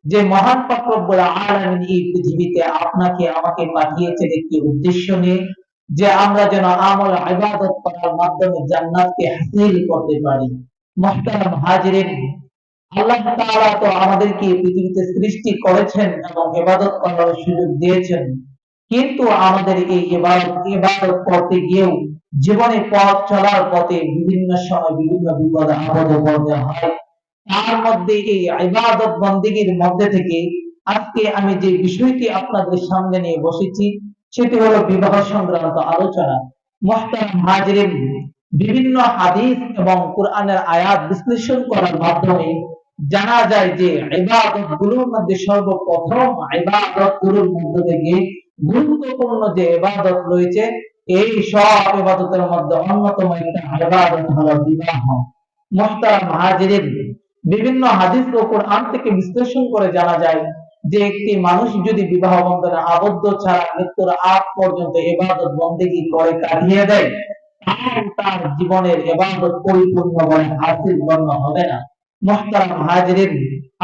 যে মহান পাক রব্বুল আলামিন এই পৃথিবীতে আপনাকে আমাকে পাঠিয়েছেন একটি উদ্দেশ্য নিয়ে, যে আমরা যেন আমল ইবাদত করার মাধ্যমে জান্নাতকে হাসিল করতে পারি। মুহতারাম হাজিরিন, আল্লাহ তাআলা তো আমাদেরকে এই পৃথিবীতে সৃষ্টি করেছেন এবং ইবাদত করার সুযোগ দিয়েছেন, কিন্তু আমাদের এই ইবাদত করতে গিয়েও জীবনে পথ চলার পথে বিভিন্ন সময় বিভিন্ন বিপদ আপদে পড়তে হয়। তার মধ্যে এই ইবাদত বন্দেগীর মধ্যে থেকে আজকে আমি যে বিষয়টি আপনাদের সামনে নিয়ে বসেছি সেটি হলো বিবাহ সংক্রান্ত আলোচনা। মুহতারাম হাজিরিন, বিভিন্ন হাদিস এবং কোরআনের আয়াত বিশ্লেষণ করার মাধ্যমে জানা যায় যে ইবাদত গুলোর মধ্যে সর্বপ্রথম ইবাদত গুলোর মধ্যে থেকে গুরুত্বপূর্ণ যে ইবাদত রয়েছে, এই সব ইবাদতের মধ্যে অন্যতম একটা ইবাদত হলো বিবাহ। মুহতারাম হাজিরিন, বিভিন্ন হাদিস ও কোরআন থেকে বিশ্লেষণ করে জানা যায় যে একটি মানুষ যদি বিবাহ বন্ধনে আবদ্ধ ছাড়া মৃত্যুর আগ পর্যন্ত ইবাদত বন্দেগী করে কাটিয়ে দেয়, তার জীবনের ইবাদত পরিপূর্ণ বলে হাসিল গণ্য হবে না। মুহতারাম হাজিরিন,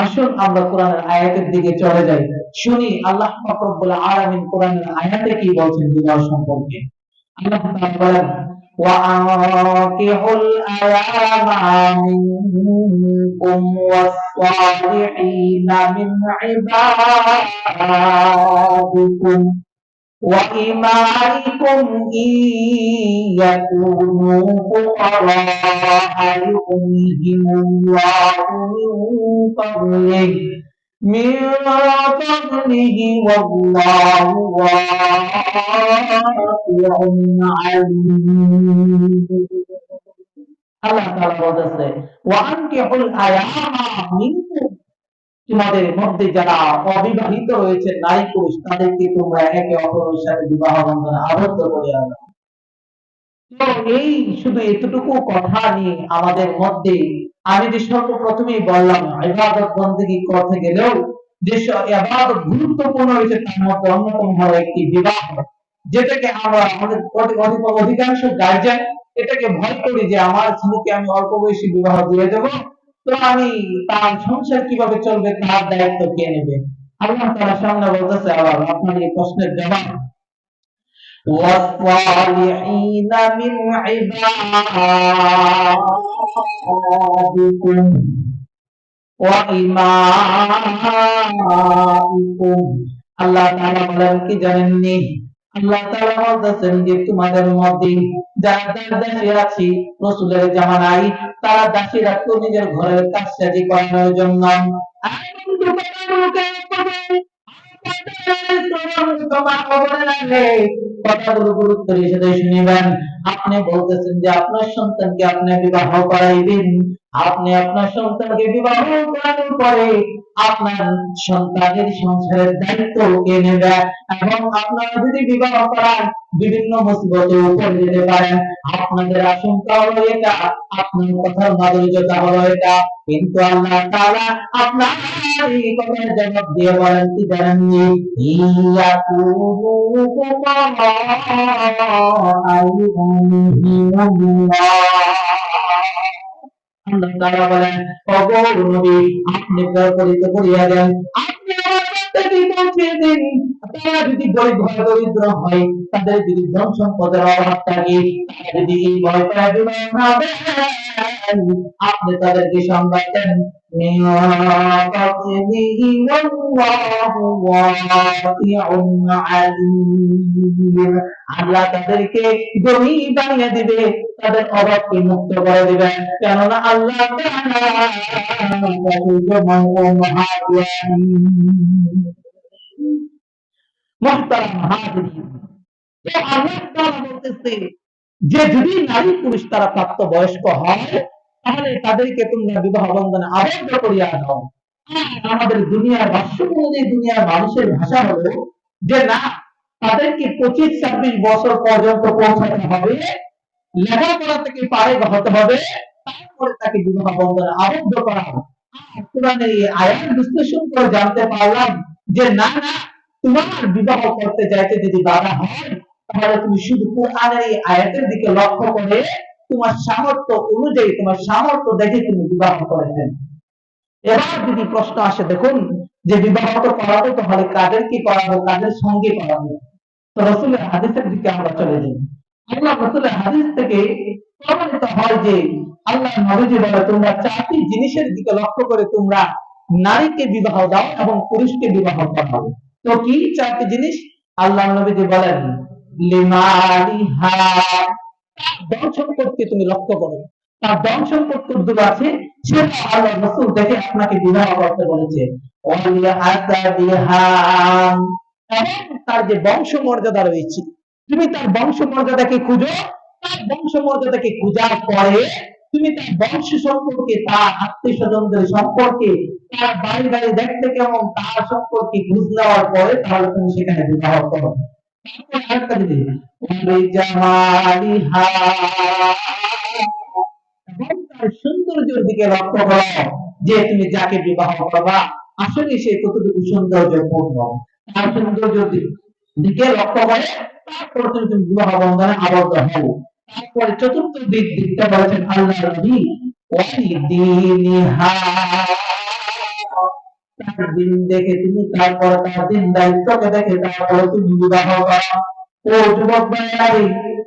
আসুন আমরা কোরআনের আয়াতের দিকে চলে যাই, শুনি আল্লাহ পাক রব্বুল আলামিন কোরআনের আয়াতে কি বলছেন বিবাহ সম্পর্কে। আল্লাহ তাআলা বলেন, وأنكحوا الأيام منكم والصالحين من عبادكم وإمائكم إن يكونوا فقراء يغنيهم الله من فضله والله واسع عليم। আল্লাহ তাআলা বলতেছে, ওয়ানকিহুল আয়ামা মিনকুম, তোমাদের মধ্যে যারা অবিবাহিত রয়েছে নারী পুরুষ তাদেরকে তোমরা একে অপরের সাথে বিবাহ বন্ধনে আবদ্ধ করে আনো। তো এই শুধু এতটুকু কথা নিয়ে আমাদের মধ্যে আমি যে সর্বপ্রথমেই বললাম ইবাদত বন্দেগী করতে গেলেও যে ইবাদত গুরুত্বপূর্ণ রয়েছে তার মধ্যে অন্যতম হলো একটি বিবাহ, যেটাকে আমরা আমাদের অধিকাংশ গার্জিয়ান এটাকে ভয় করি যে আমার ছেলেকে আমি অল্প বয়সী বিবাহ দিয়ে দেব, তো আমি তার সংসার কিভাবে চলবে তার দায়িত্ব কে নেবে। আল্লাহ তাআলা সামনে বলতেছে আবার আপনার এই প্রশ্নের জবাব, والصالحين من عبادكم وإمائكم। আল্লাহ তাআলা বলেন কি জানেননি, আল্লাহ তাআলা বলতেছেন যে তোমাদের মধ্যে যারা দাসী আছে রাসূলের জামানায় তারা দাসী রাখতো নিজের ঘরের কাজ সাজি করানোর জন্য। কথাগুলো গুরুত্ব দিয়ে শুনিবেন। আপনি বলতেছেন যে আপনার সন্তানকে আপনি বিবাহ করাইবেন, আপনি আপনার সন্তানকে বিবাহ করানোর পরে আপনার সন্তানের সংসারের দায়িত্ব কে নেবে, এবং আপনারা যদি বিবাহ করান বিভিন্ন মুসিবতে পড়ে যেতে পারেন। আপনাদের আশঙ্কা হলো এটা, আপনার কথার মাধুর্যতা হলো এটা, কিন্তু আল্লাহ তাআলা আপনার এই কথার জবাব দিয়ে বলেন কি জানেননি, ইয়াকুনু ফুকারা আল্লাহ তাআলা বলেন, ওগো নবী আপনি পরিচিত করিয়া দেন, আপনি আমার বান্দাকে পৌঁছিয়ে দিন, তারা যদি দরিদ্র হয়, তাদের যদি ধন সম্পদের অভাব থাকে, তারা যদি এই ভয় পায় বিবাহ না দেন, আপনি তাদেরকে সংবাদ দেন আল্লাহ তাদেরকে ধনী বানিয়ে দিবে, তাদের অভাবকে মুক্ত করে দিবে, কেননা আল্লাহ বলতেছে যে যদি নারী পুরুষ তারা প্রাপ্তবয়স্ক হয় তাহলে তাদেরকে তোমরা বিবাহ বন্ধনে আবদ্ধ করিয়া দাও। আমাদের দুনিয়ার ভাষ্য অনুযায়ী দুনিয়ার মানুষের ভাষা হলো যে না, তাদেরকে 25-26 বছর পর্যন্ত পৌঁছাতে হবে, লেখাপড়া থেকে পারে হতে হবে, তারপরে তাকে বিবাহ বন্ধনে আবদ্ধ করা হবে। কোরআনের এই আয়াত বিশ্লেষণ করে জানতে পারলাম যে না না, তোমার বিবাহ করতে যাইতে যদি বাধা হয় তাহলে তুমি শুধু কোরআনের এই আয়াতের দিকে লক্ষ্য করে তোমার সামর্থ্য অনুযায়ী তোমার সামর্থ্য দেখে তুমি বিবাহ করেছেন। এবার যদি প্রশ্ন আসে, দেখুন যে বিবাহ তো করাবো, তাহলে কাদেরকে করাবো, কাদের সঙ্গে করাবো? তো রাসূলের হাদিসের দিকে আমরা চলে যাই। আল্লাহ রাসূলের হাদিস থেকে প্রমাণিত হয় যে আল্লাহ নবীজি বলে, তোমরা চারটি জিনিসের দিকে লক্ষ্য করে তোমরা নারীকে বিবাহ দাও এবং পুরুষকে বিবাহ করাও। তো কি চারটি জিনিস? আল্লাহ নবীজি বলেন, লিমালিহা, ধন সম্পদকে তুমি লক্ষ্য করো, তার ধন সম্পদ কতগুলো আছে সেটা আল্লাহ রাসূল দেখে আপনাকে বিবাহ করতে বলেছে। ওয়ালিহাসাবিহা, এবং তার যে বংশ মর্যাদা রয়েছে, তুমি তার বংশ মর্যাদাকে খুঁজো, তার বংশ মর্যাদাকে খোঁজার পরে তুমি তার বংশ সম্পর্কে, তার আত্মীয় স্বজনদের সম্পর্কে, তার বাড়ি বাড়ি দেখতে কেমন তার সম্পর্কে খোঁজ নেওয়ার পরে তাহলে তুমি সেখানে বিবাহ করো। তারপরে আরেকটা জিনিস, ওয়ালিজামালিহা, এবং তার সৌন্দর্যের দিকে লক্ষ্য করো, যে তুমি যাকে বিবাহ করবা আসলে সে কতটুকু সৌন্দর্যপূর্ণ, তার সৌন্দর্যের দিকে লক্ষ্য করে তারপর তুমি বিবাহ বন্ধনে আবদ্ধ হও। তারপরে চতুর্থ দিকটা বলেছেন আল্লাহ নবী, ওয়ালিদিনিহা, তার দিন দেখে তুমি, তারপর তার দিন দায়িত্বকে দেখে তারপরে তুমি বিবাহ করো। ও যুবক ভাই,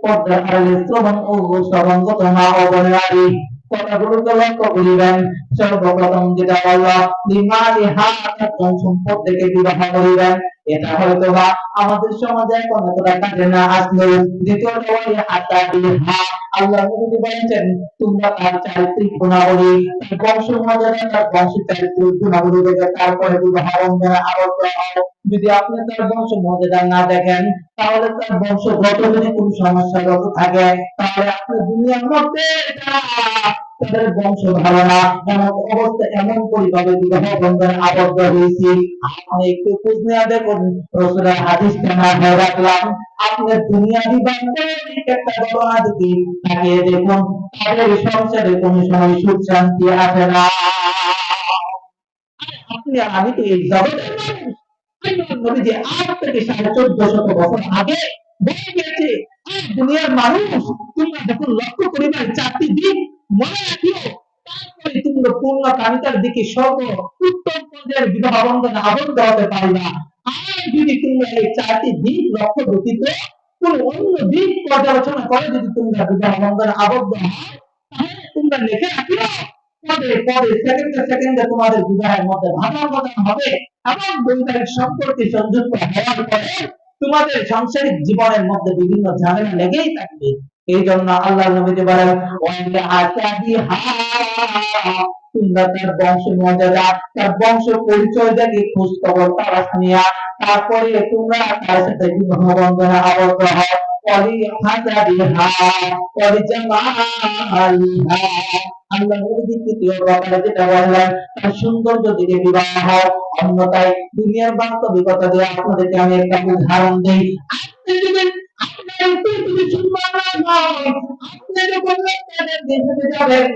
পর্দার আড়ালে শ্রবণ ও শ্রবণগত মা ও বোনেরা, কথাগুলোকে লক্ষ্য করিবেন। সর্বপ্রথম যেটা বললো, লিমালিহা, ধন সম্পদ থেকে বিবাহ করিবেন, এটা হয়তো বা আমাদের সমাজে এখন এতটা কাজে না আসলেও দ্বিতীয়টা বলি হাসাবিহা, আল্লাহ নবী বলেছেন তোমরা তার চারিত্রিক গুণাবলী, তার বংশ মর্যাদা, তার বংশের চারিত্রিক গুণাবলী দেখে তারপরে বিবাহ বন্ধনে আবদ্ধ হও। যদি আপনি তার বংশ মর্যাদা না দেখেন, তাহলে তার বংশগত যদি কোন সমস্যাগত থাকে, তাহলে আপনি দুনিয়ার মধ্যে তাদের বংশ ধারণা এমন অবস্থা, এমন পরিভাবে বিবাহ বন্ধনে আবদ্ধ হয়েছে। আপনি একটু খোঁজ নেওয়া দেখুন, রাসূলের হাদিসটা না হয়ে রাখলাম, আপনি দুনিয়াবি বাস্তবিক একটা ঘটনা দিকে তাকিয়ে দেখুন, তাদের সংসারে কোন সময় সুখ শান্তি আসে না। আপনি আর আমি তো এই জগতের মানুষ। নবীজি আজ থেকে 1450 বছর আগে বলে গেছে, দুনিয়ার মানুষ তোমরা যখন লক্ষ্য করিবে চারটি দিক মনে রাখিও, তারপরে তোমরা পূর্ণ কামিতার দিকে সর্ব উত্তম পর্যায়ের বিবাহ বন্ধনে আবদ্ধ হতে পারবা। আর যদি তোমরা এই চারটি দিক লক্ষ্য ব্যতীত কোন অন্য দিক পর্যালোচনা করে যদি তোমরা বিবাহ বন্ধনে আবদ্ধ হয়, তাহলে তোমরা লিখে রাখিও, পদে পদে সেকেন্ডে সেকেন্ডে তোমাদের বিবাহের মধ্যে ভাটাভাটি হবে এবং বৈবাহিক সম্পর্কে সংযুক্ত হওয়ার পরে তোমাদের সাংসারিক জীবনের মধ্যে বিভিন্ন ঝামেলা লেগেই থাকবে। এই জন্য আল্লাহ নবী বলেন, তোমরা তার বংশ মর্যাদা, তার বংশ পরিচয় দেখে খোঁজ খবর তালাশ নিয়া তারপরে তোমরা তার সাথে বিবাহ বন্ধনে আবদ্ধ হও। আল্লাহ নবী তৃতীয় ব্যাপারে যেটা বললেন, তার সৌন্দর্য দিকে বিবাহ হয়। অন্যথায় দুনিয়ার বাস্তবিকতা দিয়ে আপনাদেরকে আমি একটা উদাহরণ দিই। আপনি যদি আপনার পৃথিবী সুন্দর নয়, আপনি যখন তাদের দেশে যাবেন,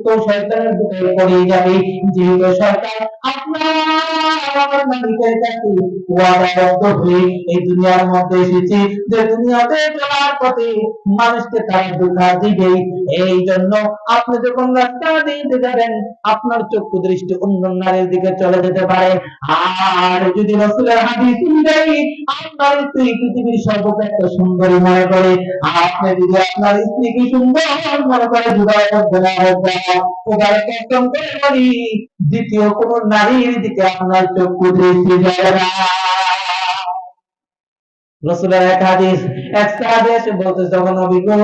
তো শয়তানের বুকে পড়ে যাবে, যেহেতু শয়তান আপনার মালিকের কাছে ওয়াদাবদ্ধ হয়ে এই দুনিয়ার মধ্যে এসেছে যে দুনিয়াতে চলার পথে মানুষকে তারা ধোঁকা দিবে। এই জন্য আপনি যখন রাস্তা দিয়ে যাবেন, আপনার চক্ষু দৃষ্টি অন্য নারীর দিকে চলে যেতে পারে। আর যদি রাসূলের হাদিস অনুযায়ী আপনার স্ত্রী পৃথিবীর সর্বাপেক্ষা সুন্দরী মনে করে, আপনি যদি আপনার স্ত্রীকে সুন্দর মনে করে বিবাহ করবেন, দ্বিতীয় কোন নারীর দিকে আপনার চক্ষু দৃষ্টি যাবে না। রাসূলের এক হাদিস, এক সাহাবী এসে বলতেছে, যখন নবী গো,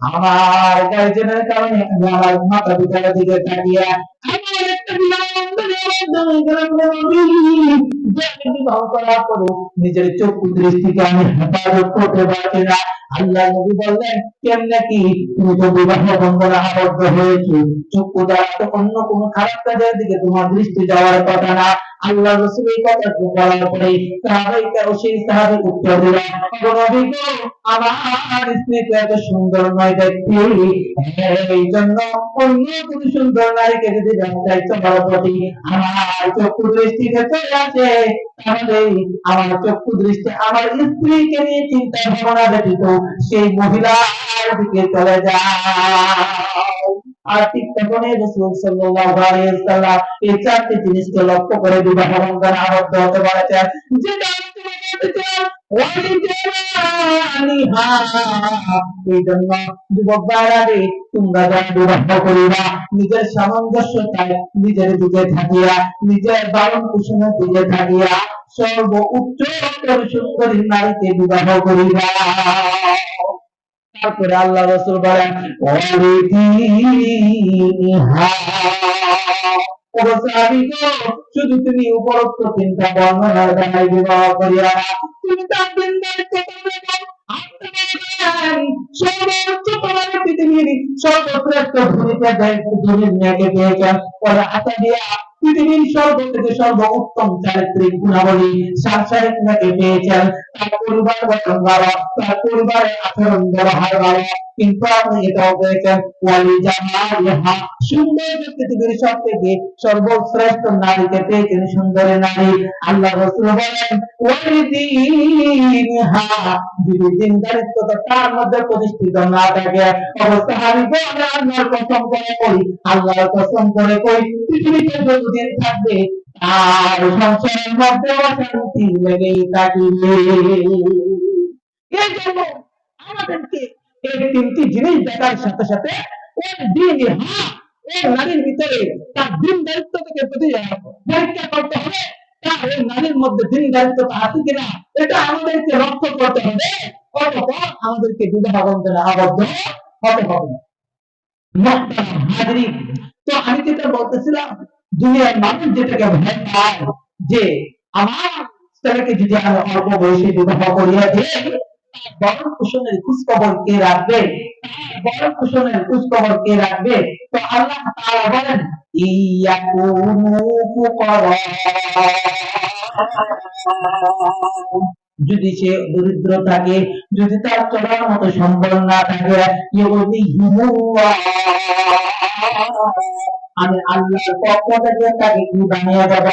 আমার গার্জিয়ানের কারণে আমি আমার মাতা পিতার দিকে তাকিয়ে আমার একটা বিবাহ করার পরে নিজের চক্ষু দৃষ্টিকে আমি হেফাজত করতে পারছি না। আল্লাহ নবী বললেন, কেমনে কি, তুমি তো বিবাহ বন্ধনে আবদ্ধ হয়েছো, চক্ষু দ্বারা তো অন্য কোনো খারাপ কাজের দিকে তোমার দৃষ্টি যাওয়ার কথা না। আল্লাহ রাসূল এই কথা বলার পরে সাহাবাইকে ও সেই সাহাবী উত্তর দিলেন, নবী গো, আমার স্ত্রী তো এত সুন্দর নয় দেখতে, এই জন্য অন্য কোনো সুন্দর নারীকে যদি রাস্তায় চলার প্রতি আমার চক্ষু দৃষ্টিতে চলে আসে, তাহলে আমার চক্ষু দৃষ্টি আমার স্ত্রীকে নিয়ে চিন্তা ভাবনা ব্যতীত সেই মহিলার দিকে চলে যায়। আর ঠিক তখনই রাসূল সাল্লাল্লাহু আলাইহি ওয়াসাল্লাম এই চারটি জিনিসকে লক্ষ্য করে বিবাহ বন্ধনে আবদ্ধ হতে বলেছেন। যেটা এই জন্য যুবক ভাইরা, তোমরা যারা বিবাহ করিবা নিজের সামঞ্জস্যতায় নিজের দিকে থাকিয়া, নিজের বারণ কুসুমের দিকে থাকিয়া সর্ব উচ্চ সুন্দরী নারীকে বিবাহ করিবা। তারপরে আল্লাহ রাসূল বলেন শুধু তুমি উপরোক্ত তিনটা বর্ণনার দ্বারাই বিবাহ করিয়া না, তুমি তার দিন সর্বোচ্চ তোমার পৃথিবীর সর্বশ্রেষ্ঠ ধনীর মেয়েকে পেয়েছেন। পরে হাতে দিয়া পৃথিবীর সর্ব থেকে সর্ব উত্তম চারিত্রিক গুণাবলী সাংসারিক মেয়েকে পেয়েছেন। তার পরিবার গঠন ভালো, তার পরিবারের আচরণ ব্যবহার ভালো, কিন্তু আপনি এটাও পেয়েছেন ওয়ালি জামালিহা, সুন্দর পৃথিবীর সব থেকে সর্বশ্রেষ্ঠ নারীকে পেয়েছেন, সুন্দরী নারী। আল্লাহ রাসূল বলেন ওয়ালিদিনহা, যদি দিনদারিত্বটা তার মধ্যে প্রতিষ্ঠিত না থাকে, অবস্থা আমি বলে আল্লাহর কসম করে করি, আল্লাহর কসম করে কই, পৃথিবীতে যতদিন থাকবে আর সংসারের মধ্যে অশান্তি লেগেই থাকিবে। এই জন্য আমাদেরকে এই তিনটি জিনিস দেখার সাথে সাথে ওই দিন ওই নারীর ভিতরে তার দিন দায়িত্ব থেকে পরীক্ষা করতে হবে, তার ওই নারীর মধ্যে দিন দায়িত্ব আছে কিনা এটা আমাদেরকে লক্ষ্য করতে হবে। অতঃপর আমাদেরকে বিবাহ বন্ধনে আবদ্ধ হতে হবে। তো আমি যেটা বলতেছিলাম, দুনিয়ার মানুষ যেটাকে ভয় পায় যে আমার ছেলেকে যদি আমি অল্প বয়সে বিবাহ করিয়া দিই, বরণ পোষণের খোঁজ খবর কে রাখবে, বরণ পোষণের খোঁজ খবর কে রাখবে? তো আল্লাহ তাআলা বলেন ইয়াকুনু ফুকারা, যদি সে দরিদ্র থাকে, যদি তার চলার মতো সম্বল না থাকে, আমি আল্লাহর পক্ষ থেকে তাকে কি বানিয়ে দেব?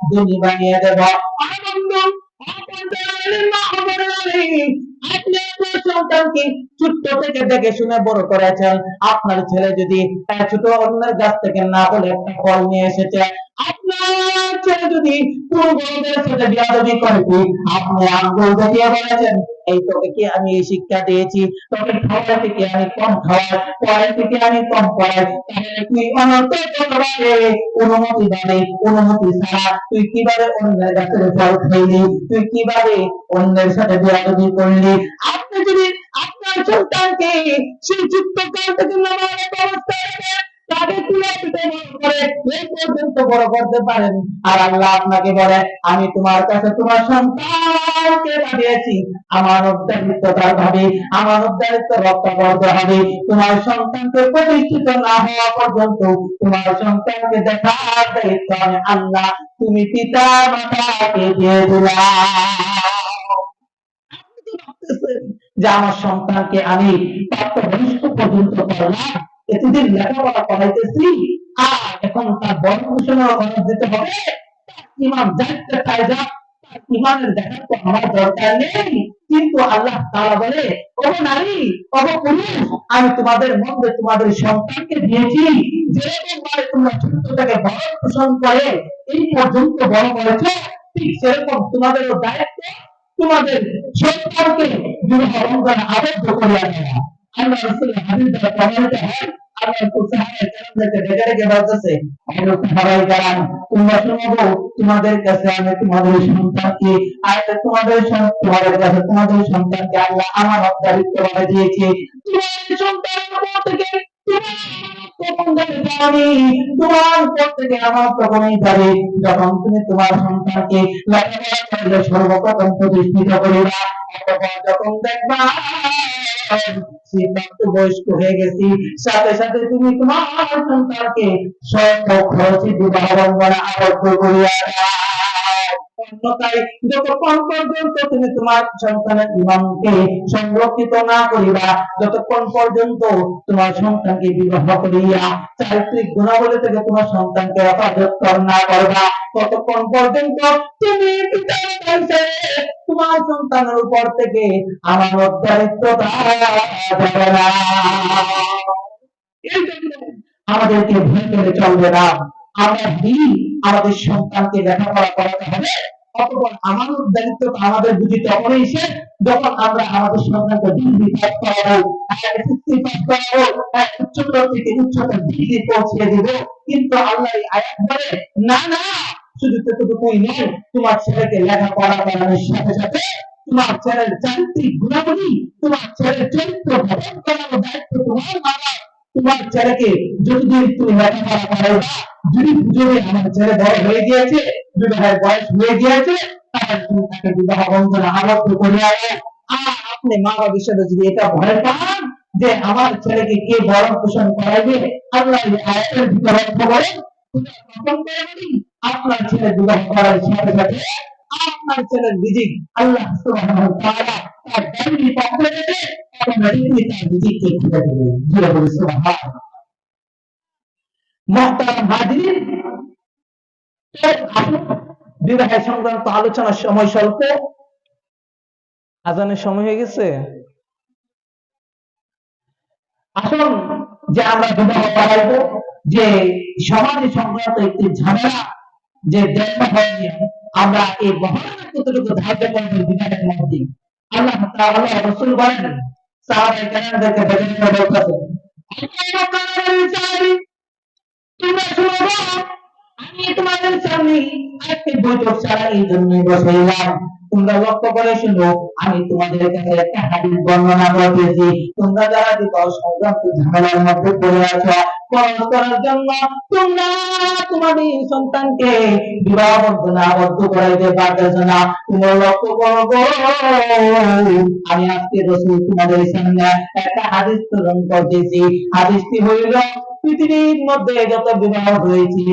ধনী বানিয়ে দেব। আপনি আপনার সন্তানকে ছোট্ট থেকে দেখে শুনে বড় করেছেন। আপনার ছেলে যদি ছোট অন্যের গাছ থেকে না বলে একটা ফল নিয়ে এসেছে, আপনার ছেলে যদি কোন বড়দের সাথে বিয়াদবি করে, আপনি আঙ্গুল দেখিয়ে বলেছেন এই তোকে কি আমি এই শিক্ষা দিয়েছি, তোকে খাওয়া থেকে আমি কম খাওয়াই, পড়াই থেকে আমি কম পড়াই, তাহলে তুই অনর্থক অনুমতি মানে অনুমতি ছাড়া তুই কিভাবে অন্যের গাছের ফল খাইলি, তুই কিভাবে অন্যের সাথে বিয়াদবি করলি? আপনি যদি আপনার সন্তানকে সেই যুক্তকাল থেকে নামানোর ব্যবস্থা রাখেন, তাকে তুলে পিঠে করে এই পর্যন্ত বড় করতে পারেন, আর আল্লাহ আপনাকে বলে আমি তোমার কাছে তোমার সন্তানকে পাঠিয়েছি আমানত দায়িত্বটার ভাবে, আমানত দায়িত্ব রক্ষা করতে হবে। তোমার সন্তানকে প্রতিষ্ঠিত না হওয়া পর্যন্ত তোমার সন্তানকে দেখার দায়িত্ব আমি আল্লাহ, তুমি পিতা মাতাকে দিয়ে দিলাম। যে আমার সন্তানকে আমি প্রাপ্তবয়স্ক পর্যন্ত করলাম, এতদিন লেখাপড়া করাইতেছি, আর এখন তার বড় ঘোষণা অর্ডার দিতে হবে, ইমান যাইতে চায় যা, ইমানের দেখার তো আমার দরকার নেই। কিন্তু আল্লাহ তাআলা বলে ও নারী, ও পুরুষ, আমি তোমাদের মধ্যে তোমাদের সন্তানকে দিয়েছি, যেরকম ভাবে তোমরা ছোট থেকে বড় পোষণ করে এই পর্যন্ত বড় করেছো, ঠিক সেরকম তোমাদেরও দায়িত্ব তোমাদের সন্তানকে বিবাহ বন্ধনে আবদ্ধ করিয়া দেওয়া। আল্লাহ রাসূলের হাদিস দ্বারা প্রমাণিত হয়, আল্লাহ সাহাবায়ে কেরামদেরকে ডেকে ডেকে বলতেছে, সাহাবায়ে কেরাম তোমরা শোনো, তোমাদের কাছে আমি তোমাদের সন্তানকে, আর তোমাদের কাছে তোমাদের সন্তানকে আল্লাহ আমানত দায়িত্বভাবে দিয়েছে। তোমাদের সন্তানের উপর থেকে তোমার পর থেকে আমার তখনই যাবে যখন তুমি তোমার সন্তানকে লেখাপড়া করলে সর্বপ্রথম প্রতিষ্ঠিত করিবা। যখন দেখবা সে প্রাপ্তবয়স্ক হয়ে গেছি, সাথে সাথে তুমি তোমার সন্তানকে স্বল্প খরচে বিবাহ বন্ধনে আবদ্ধ করিয়া দাও। অন্যথায় যতক্ষণ পর্যন্ত তুমি তোমার সন্তানের ইমানকে সংরক্ষিত না করিবা, যতক্ষণ পর্যন্ত তোমার সন্তানকে বিবাহ করিয়া চারিত্রিক গুণাবলী থেকে তোমার সন্তানকে হেফাজত না করবা, ততক্ষণ পর্যন্ত তুমি পিতার কাছে তোমার সন্তানের উপর থেকে আমানত দায়িত্ব যাবে না। এই জন্য আমাদেরকে ভুল করে চলবে না। আমরা দিন আমাদের সন্তানকে লেখাপড়া করাতে হবে। অতঃপর আমাদের দায়িত্ব আমাদের বুঝি তখনই শেষ যখন আমরা আমাদের সন্তানকে ডিগ্রি পাস করাবো, এসএসসি পাস করাবো, উচ্চতর থেকে উচ্চতর ডিগ্রি পৌঁছে দিব। কিন্তু আল্লাহ এই আয়াত বলে না না, শুধু ততটুকুই নয়, তোমার ছেলেকে লেখাপড়া করানোর সাথে সাথে তোমার ছেলের চারিত্রিক গুণাবলী, তোমার ছেলের চরিত্র গঠন করানোর দায়িত্ব তোমার বাবা। তোমার ছেলেকে যতদিন তুমি লেখাপড়া করাইবা, যদি বুঝবে আমার ছেলে বড় হয়ে গিয়েছে, বিবাহের বয়স হয়ে গিয়েছে, তাহলে তুমি তাকে বিবাহ বন্ধনে আবদ্ধ করে আনো। আর আপনি মা বাবা হিসেবে যদি এটা ভয় পান যে আমার ছেলেকে কে বড় পোষণ করাইবে, আল্লাহ এই আয়াতের ভিতরে অর্থ বলেন আপনার ছেলে বিবাহ করার সাথে সাথে আপনার ছেলের রিজিক আল্লাহ সুবহানাহু ওয়া তাআলা তার ডাইনি পকেটে রেখে অটোমেটিক্যালি তার রিজিককে খুলে দেবে। জোরে বলে সুবহানাল্লাহ। মুহতারাম হাজিরিন, বিবাহের সংক্রান্ত আলোচনার সময় স্বল্প, আজানের সময় হয়ে গেছে। আসুন যে আমরা বিবাহ করাইবো, যে সমাজে সংক্রান্ত একটি ঝামেলা যে দেখা হয়নি, আমরা এই মহানের কতটুকু ধার্য করবো বিধানের মধ্যে। আল্লাহ তাআলা রাসূল বলেন সাহাবায়ে কেরামদেরকে বেদনা বলতেছেন, তোমরা শুনো, আমি তোমাদের সামনে একটি বৈঠক ছাড়া এই জন্যই বসাইলাম, তোমরা লক্ষ্য করে শুনো, আমি তোমাদের কাছে একটা হাদিস বর্ণনা করতেছি। তোমরা যারা বিবাহ সংক্রান্ত ঝামেলার মধ্যে পড়ে আছো, খরচ করার জন্য তোমরা তোমাদের সন্তানকে বিবাহ বন্ধনে আবদ্ধ করাইতে পারতেছ না, তোমরা লক্ষ্য করবো, আমি আজকে রাসূল তোমাদের সামনে একটা হাদিস প্রেরণ করতেছি। হাদিসটি হইল, পৃথিবীর মধ্যে যত বিবাহ হয়েছে,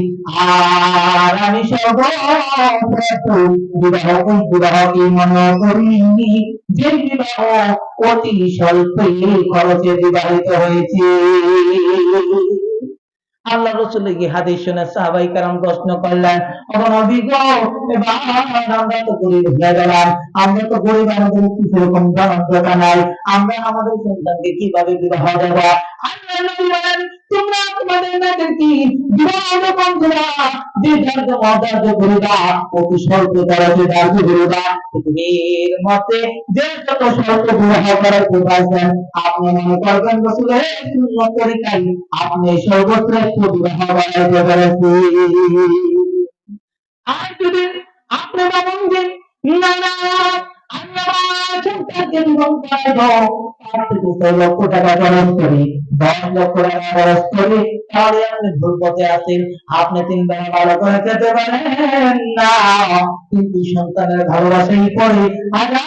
আর আমি সর্বপ্রথম বিবাহকে মনে করিনি যে বিবাহ অতি স্বল্প খরচে বিবাহিত হয়েছে। আল্লাহ রাসূল এই হাদিস শুনে সাহাবায়ে কেরাম প্রশ্ন করলেন, এখন অভিজ্ঞ এবার আমরা তো গরিব হয়ে গেলাম, আমরা তো গরিব, আমাদের কি সেরকম দরকার নাই, আমরা আমাদের সন্তানকে কিভাবে বিবাহ দেব? আল্লাহ নবী বলেন, তোমরা তোমাদের মেয়েদেরকে বিবাহ বন্ধুরা যে ধার্য অধার্য করিবা, অতি স্বল্প খরচে ধার্য করিবা। পৃথিবীর মতে যে যত স্বল্প বিবাহ করাতে পারছেন, আপনি মনে করবেন রাসূলের সুন্নাত তরিকায় আপনি সর্বশ্রেষ্ঠ বিবাহ বানাইতে পেরেছেন। আর যদি আপনি ভাবেন যে না না, আমি আমার সন্তানকে বিবাহ করাবো, 5 থেকে 6 লক্ষ টাকা খরচ করি, 10 লক্ষ টাকা খরচ করি, তাহলে আপনি ভুল পথে আছেন। আপনি 3 বেলা ভালো করে খেতে পারেন না, কিন্তু সন্তানের ভালোবাসাই পড়ে হাজার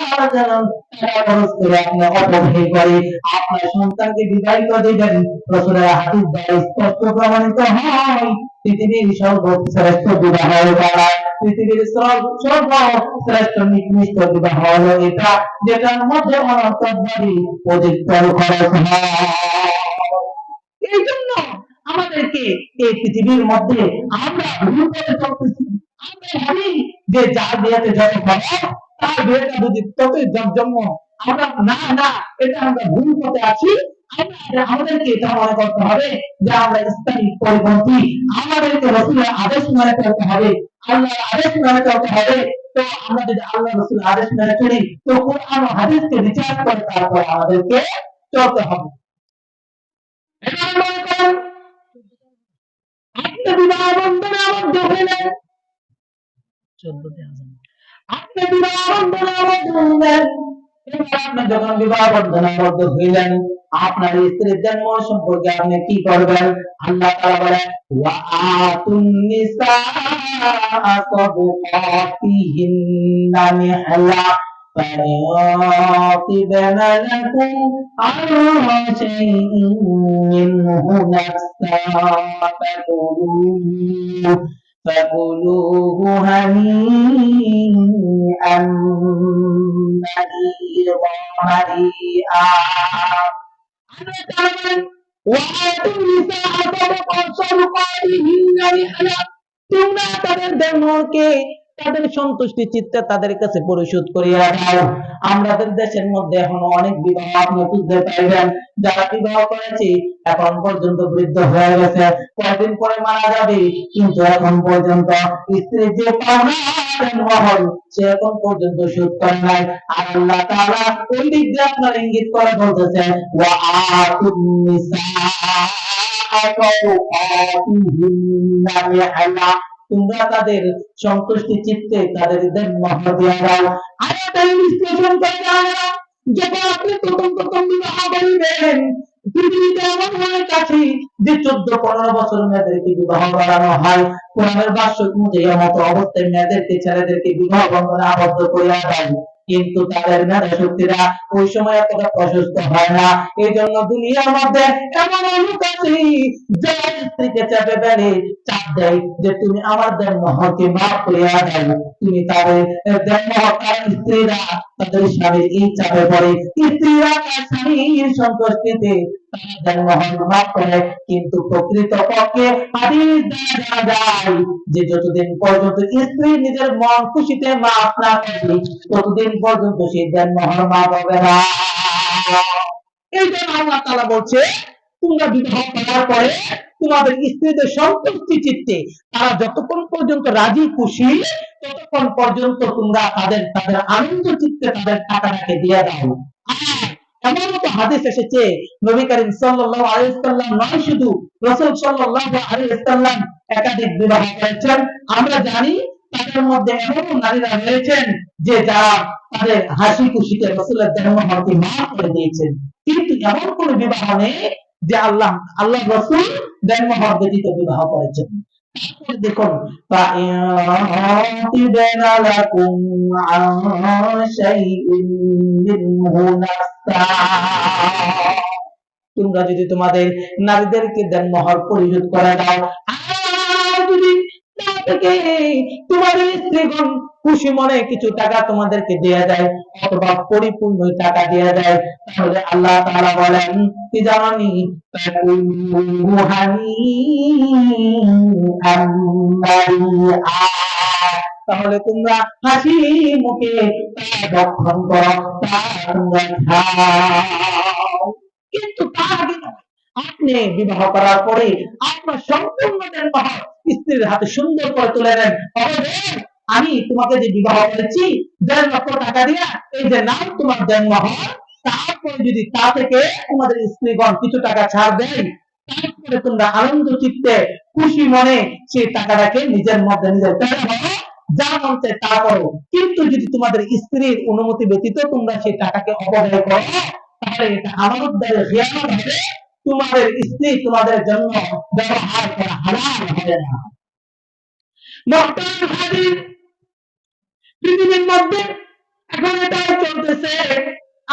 টাকা খরচ করে আপনি অপব্যয় করে আপনার সন্তানকে বিবাহিত দিবেন। রাসূলের হাদিস দ্বারা স্পষ্ট প্রমাণিত হয়, পৃথিবীর সর্বশ্রেষ্ঠ বিবাহ দ্বারা পৃথিবীর সর্বশ্রেষ্ঠ নিকৃষ্ট বিবাহ হলো এটা, যেটার মধ্যে অনন্তকারী অধিকতর খরচ হয়। এই জন্য আমাদেরকে এই পৃথিবীর মধ্যে আমরা ভুল পথে চলতেছি। আমরা ভাবি যে যার বিয়েতে যত খরচ, তার বিয়েটা বুঝি ততই জমজম্য। আমরা না না, এটা আমরা ভুল পথে আছি। আমাদেরকে এটা মনে করতে হবে যে আমরা ইসলামিক পরিপন্থী, আমাদেরকে রাসূলের আদেশ মেনে চলতে হবে, আল্লাহর আদেশ মেনে চলতে হবে। তো আমরা যদি আল্লাহ রাসূলের আদেশ মেনে চলি, তো কোরআন ও হাদিসকে বিচার করে তারপর আমাদেরকে চলতে হবে। এটা মনে করেন আপনি বিবাহ বন্ধনে আবদ্ধ হলেন, 14তে আছেন, আপনি বিবাহ বন্ধনে আবদ্ধ হলেন, এবার আপনি যখন বিবাহ বন্ধনে আবদ্ধ হইলেন, আপনার স্ত্রীর জন্ম সম্পর্কে আপনি কি করবেন? আল্লাহ তাআলা বলেন, ওয়া আতুন নিসা সাদকাতিহিন্না নিহলা فَيَعْقِبْنَ لَكُمْ عَنْ شَيْءٍ مِّنْهُ نَفْسًا فَكُلُوهُ هَنِيئًا مريئا। وآتوا النساء صدقاتهن نحلا, তোমরা তাদের ধর্মকে তাদের সন্তুষ্টি চিত্তে তাদের কাছে পরিশোধ করিয়া দাও। আমাদের দেশের মধ্যে এখনো অনেক বিবাহ আপনি বুঝতে পারবেন, যারা বিবাহ করেছে এখন পর্যন্ত বৃদ্ধ হয়ে গেছে, কয়েকদিন পরে মারা যাবে, কিন্তু এখন পর্যন্ত স্ত্রীর যে পাওনা মহল সে এখন পর্যন্ত শোধ করে নাই। আর আল্লাহ তাআলা ওই দিক দিয়ে আপনার ইঙ্গিত করে বলতেছে, ওয়া আতুন নিসা তোমরা তাদের সন্তুষ্টি চিত্তে তাদের মহর দিয়া দাও। আয়াতের বিশ্লেষণ করে জানা, যখন আপনি প্রথম বিবাহ করিবেন, পৃথিবীতে এমন অনেক আছে যে 14-15 বছর মেয়েদেরকে বিবাহ করানো হয়। কোরআনের ভাষ্য অনুযায়ী মতো অবস্থায় মেয়েদেরকে ছেলেদেরকে বিবাহ বন্ধনে আবদ্ধ করিয়া দেয়, কিন্তু তাদের মেধা শক্তিরা ওই সময় এতটা প্রশস্ত হয় না। এই জন্য দুনিয়ার মধ্যে এমন লোক আছে যারা স্ত্রীকে চাপে বেড়ে চাপ দেয় যে তুমি আমার দেন মহরকে মাফ করিয়া দেয়। তুমি তাদের দেন মহর, কারণ স্ত্রীরা তাদের স্বামীর এই চাপে পড়ে, স্ত্রীরা তার স্বামীর সন্তুষ্টিতে তারা দেন মহর মাফ করে। কিন্তু প্রকৃত পক্ষে হাদিস দ্বারা জানা যায় যে যতদিন পর্যন্ত স্ত্রী নিজের মন খুশিতে মাফ না করবে ততদিন পর্যন্ত সে দেন মহর মাফ হবে না। এই জন্য আল্লাহ তাআলা বলছে, তোমরা বিবাহ করার পরে তোমাদের স্ত্রীদের সন্তুষ্টি চিত্তে তারা যতক্ষণ পর্যন্ত রাজি খুশি ততক্ষণ পর্যন্ত তোমরা তাদের আনন্দ চিত্তে তাদের টাকাটাকে দিয়ে দাও। আর এমন তো হাদিস এসেছে, নবী করিম সাল্লাল্লাহু আলাইহি ওয়াসাল্লাম নয় শুধু রাসূল সাল্লাল্লাহু আলাইহি ওয়াসাল্লাম একাধিক বিবাহ করেছেন। আমরা জানি তাদের মধ্যে এমন নারীরা রয়েছেন যে যারা তাদের হাসি খুশিতে রাসূলের দেহমহরকে মাফ করে দিয়েছেন, কিন্তু এমন কোন বিবাহ নেই যে আল্লাহ রাসূল দেহমহর ব্যতীত বিবাহ করেছেন। দেখুন, তোমরা যদি তোমাদের নারীদেরকে দেনমোহর পরিশোধ করে দাও, আর যদি তোমাদের স্ত্রীগণ খুশি মনে কিছু টাকা তোমাদেরকে দেয়া যায় অথবা পরিপূর্ণ টাকা দেয়া যায়, তাহলে আল্লাহ তাআলা বলেন কি জানি, তাহলে তোমরা হাসি মুখে ভক্ষণ করো, কিন্তু তার আগে আপনি বিবাহ করার পরে আপনার সম্পূর্ণ দেনমোহর স্ত্রীর হাতে সুন্দর করে তুলে দেন। আমি তোমাকে যে বিবাহ করেছি 1.5 লক্ষ টাকা দিয়া, এই যে নাম তোমার দেনমোহর, তারপরে যদি তা থেকে তোমাদের স্ত্রীগণ কিছু টাকা ছাড় দেয়, তারপরে তোমরা আনন্দ চিত্তে খুশি মনে সেই টাকাটাকে নিজের মধ্যে নিজের যা মন চায় তা করো। কিন্তু যদি তোমাদের স্ত্রীর অনুমতি ব্যতীত তোমরা সেই টাকাকে অপব্যয় করো, তাহলে এটা আমানতদারের খিয়ানত হবে, তোমাদের স্ত্রী তোমাদের জন্য ব্যবহার করা হালাল হবে না। পৃথিবীর মধ্যে এখন এটাই চলতেছে,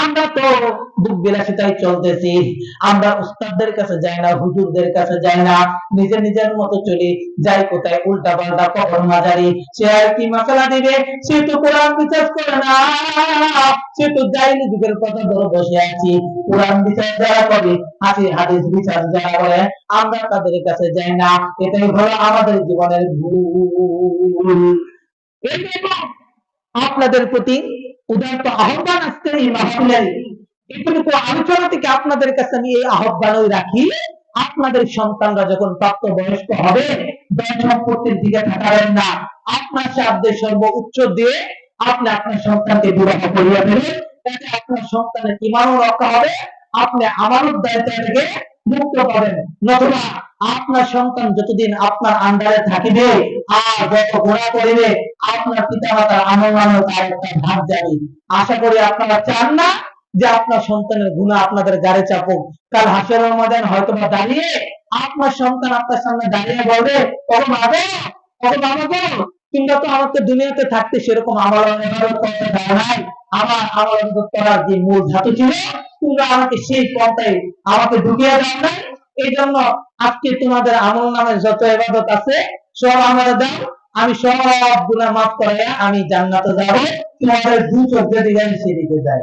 আমরা তো বুক বিলাসিতাই চলতেছি, আমরা উস্তাদদের কাছে যাই না, হুজুরদের কাছে যাই না, নিজের মতো চলি, যাই কোথায় উল্টা পাল্টা কখন মাজারি, সে আর কি মশলা দিবে, সে তো কোরআন বিচার করে না, সে তো জাইলি যুগের কথা ধরে বসে আছি। কোরআন বিচার যারা করে, হাদিস বিচার যারা করে, আমরা তাদের কাছে যাই না। এটাই হলো আমাদের জীবনের ভুল। আপনাদের প্রতি উদারত আহ্বান আসছে এই মাহফিলের এটুকু আলোচনা থেকে আপনাদের কাছে আমি এই আহ্বানই রাখি, আপনাদের সন্তানরা যখন প্রাপ্তবয়স্ক হবে ধন সম্পত্তির দিকে তাকাবেন না, আপনার সাধ্যের সর্বোচ্চ দিয়ে আপনি আপনার সন্তানকে বিবাহ করিয়া দেবেন, তাতে আপনার সন্তানের ঈমানও রক্ষা হবে, আপনি আমানত দায়িত্ব থেকে মুক্ত পাবেন। নতুবা আপনার সন্তান যতদিন আপনার আন্ডারে থাকিবে আর যত গুনাহ করিবে, আপনার পিতা মাতার আমল নামে তার একটা ভাগ যাবে। আশা করি আপনারা চান না যে আপনার সন্তানের গুনাহ আপনাদের গাড়ে চাপুক। কাল হাসরের ময়দানে হয়তো বা দাঁড়িয়ে আপনার সন্তান আপনার সামনে দাঁড়িয়ে বলবে, ও বাবা, ও বাবা গো, তোমরা তো আমাকে দুনিয়াতে থাকতে সেরকম আমল ইবাদত করতে দাও নাই, আমার আমল ইবাদত করার যে মূল ধাতু ছিল তোমরা আমাকে সেই পন্থায় আমাকে ঢুকিয়ে দাও নাই। এই জন্য আজকে তোমাদের আমল নামের যত ইবাদত আছে সব আমাদের দাও, আমি সব গুনাহ মাফ করে আমি জান্নাতে যাব, তোমাদের দু চোখ যেদিকে সেদিকে যাই।